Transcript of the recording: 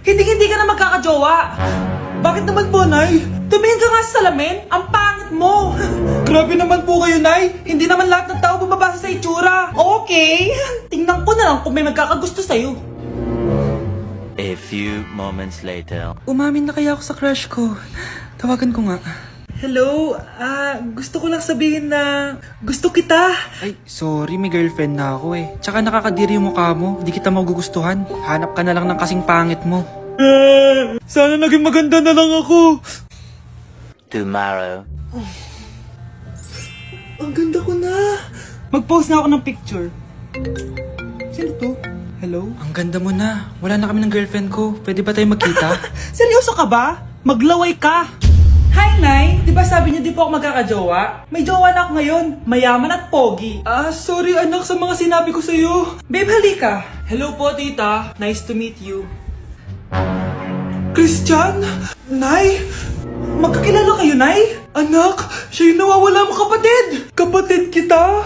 Hindi ka na magkakajowa. Bakit naman po, Nay? Tumingin ka nga sa salamin. Ang pangit mo. Grabe naman po kayo, Nay. Hindi naman lahat ng tao bumabasa sa itsura. Okay. Tingnan ko na lang kung may magkakagusto sa'yo. A few moments later. Umamin na kaya ako sa crush ko. Tawagan ko nga. Hello, gusto ko lang sabihin na gusto kita. Ay, sorry, may girlfriend na ako eh. Tsaka nakakadiri yung mukha mo, di kita magugustuhan. Hanap ka na lang ng kasing pangit mo. Sana naging maganda na lang ako. Tomorrow. Ang ganda ko na. Mag-post na ako ng picture. Sino to? Hello? Ang ganda mo na. Wala na kami ng girlfriend ko. Pwede ba tayo magkita? Seryoso ka ba? Maglaway ka. Hi, Nay! Di ba sabi niyo di po ako magkakajowa? May jowa na ako ngayon. Mayaman at pogi. Sorry anak sa mga sinabi ko sa'yo. Babe, halika. Hello po, tita. Nice to meet you. Christian? Nay? Magkakilala kayo, Nay? Anak, siya yung nawawala mo kapatid. Kapatid kita?